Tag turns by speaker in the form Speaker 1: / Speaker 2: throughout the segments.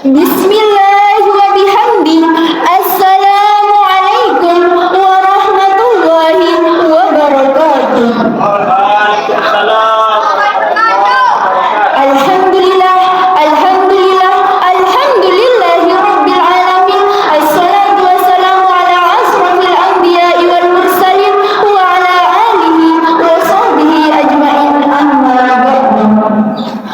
Speaker 1: Bismillah wa bihamdi. Assalamualaikum warahmatullahi wabarakatuh. Alhamdulillah, alhamdulillah, alhamdulillahi rabbil alamin. Assalatu wassalamu ala asrafil anbiya'i wal mursalin wa ala alihi wa sahbihi ajma'in, amma ba'du.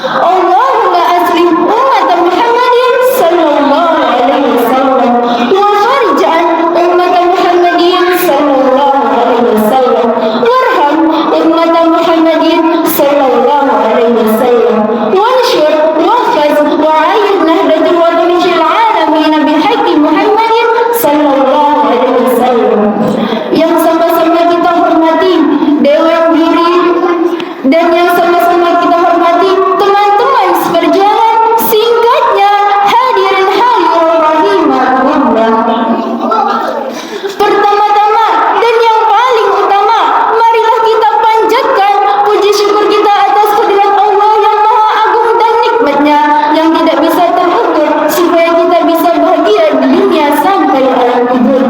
Speaker 1: Allahumma aslim umat Muhammadin sallallahu alaihi wasallam wa farij an umat Muhammadin sallallahu alaihi wasallam warham umat Muhammadin sallallahu alaihi wasallam wanshur wahfaz wa ayyid nahdatul watan fil alamin bihaqqi Muhammadin sallallahu alaihi wasallam. Yang sama-sama kita hormati Dewan Giri dan yang sama-sama kita hormati teman-teman seperjalan, singkatnya hadirin hadirat rahimakumullah. Pertama-tama dan yang paling utama, marilah kita panjatkan puji syukur kita atas kehadirat Allah yang maha agung dan nikmatnya yang tidak bisa terukur, supaya kita bisa bahagia di dunia sampai alam kubur,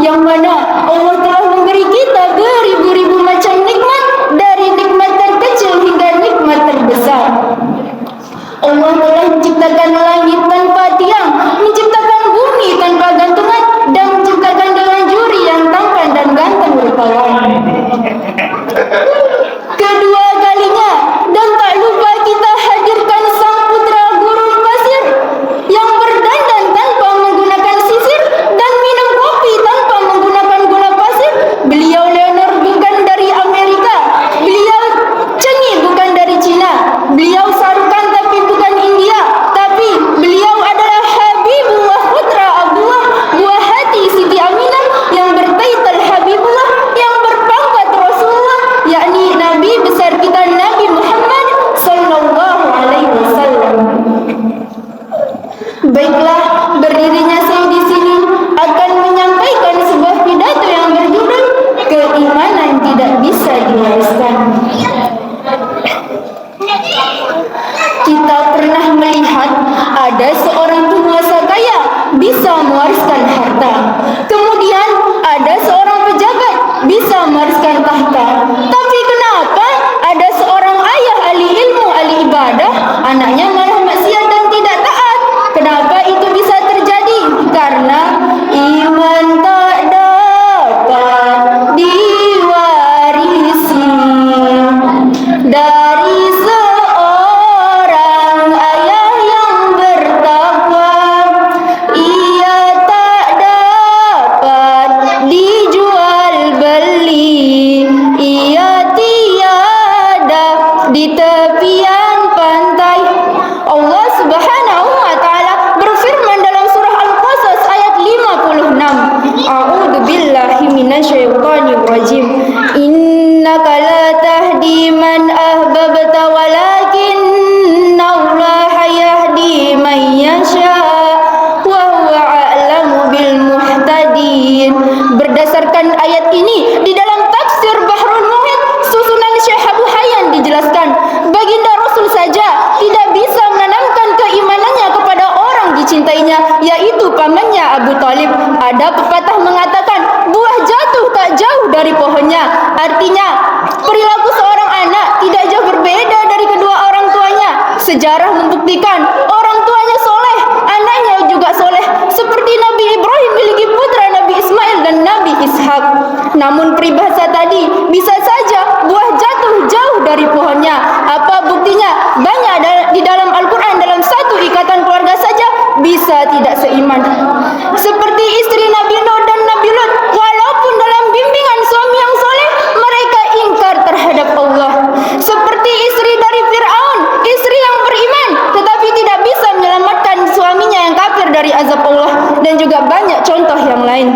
Speaker 1: yang mana Allah telah memberi kita beribu-ribu macam nikmat, dari nikmat terkecil hingga nikmat terbesar. Allah telah menciptakan langit tanpa tiang, menciptakan bumi tanpa gantungan, dan menciptakan dengan juri yang tampan dan ganteng rupawan. Kedua kalinya, dan tak lupa kita hadirkan sang putra gurun pasir yang berdandan tanpa menggunakan sisir dan minum kopi tanpa menggunakan gula pasir. Beliau Leonor bukan dari Amerika, beliau Cengi bukan dari Cina, beliau Sarukan tapi bukan India, tapi beliau adalah Habibullah putra Abdullah, buah hati Siti Aminah yang bertaital Habibullah, yang berpangkat Rasulullah, yakni Nabi besar kita Nabi Muhammad sallallahu alaihi wasallam. Baiklah, berdirinya saya di sini akan menyampaikan sebuah pidato yang berjudul Keimanan Tidak Bisa Diwariskan. Kita pernah melihat ada seorang penguasa kaya bisa mewariskan harta. Kemudian ada seorang pejabat bisa mewariskan tahta. Tapi kenapa ada seorang ayah ahli ilmu, ahli ibadah, anaknya malah maksiat dan tidak taat? Kenapa itu bisa terjadi? Karena iman tak dapat diwarisi dari seorang ayah yang bertakwa. Ia tak dapat dijual beli, ia tiada di tepian pantai. Allah Subhanahu wa taala berfirman dalam surah Al-Qasas ayat 56. A'udzu billahi minasyaitonir rajim. Innaka la tahdi man ahbabta walakinnallaha yahdi man yasha wa huwa a'lamu bil muhtadin. Berdasarkan ayat ini, di dalam tafsir Bahrul Muhit susunan Syekh Abu Hayyan dijelaskan, baginda Rasul saja tidak bisa menanamkan keimanannya kepada orang dicintainya, yaitu pamannya Abu Talib. Ada pepatah mengatakan, buah jatuh tak jauh dari pohonnya. Artinya, perilaku seorang anak tidak jauh berbeda dari kedua orang tuanya. Sejarah membuktikan orang tuanya soleh, anaknya juga soleh, seperti Nabi Ibrahim memiliki putra Nabi Ismail dan Nabi Ishak. Namun peribahasa tadi, bisa saja buah jatuh jauh dari pohonnya. Apa buktinya? Banyak di dalam Al-Quran, dalam satu ikatan keluarga saja bisa tidak seiman. Seperti istri Nabi Nuh dan Nabi Lut, walaupun dalam bimbingan suami yang soleh, mereka ingkar terhadap Allah. Seperti istri dari Fir'aun, istri yang beriman, tetapi tidak bisa menyelamatkan suaminya yang kafir dari azab Allah. Dan juga banyak contoh yang lain.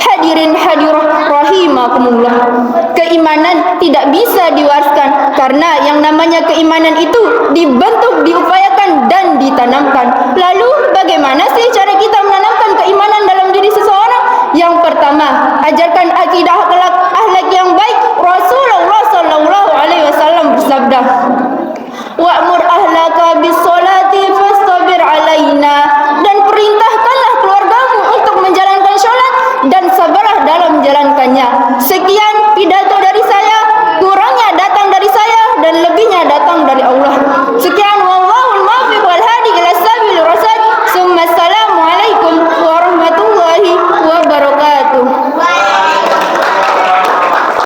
Speaker 1: Hadirin hadirah rahimakumullah. Keimanan tidak bisa diwariskan, karena yang namanya keimanan itu dibentuk, diupayakan, dan ditanamkan. Lalu bagaimana sih cara kita menanamkan keimanan dalam diri seseorang? Yang pertama, ajarkan akidah akhlak yang baik. Rasulullah sallallahu alaihi wasallam bersabda, wa'mur ahlaka bis-sholati fastabir 'alaina dalam menjalankannya. Sekian pidato dari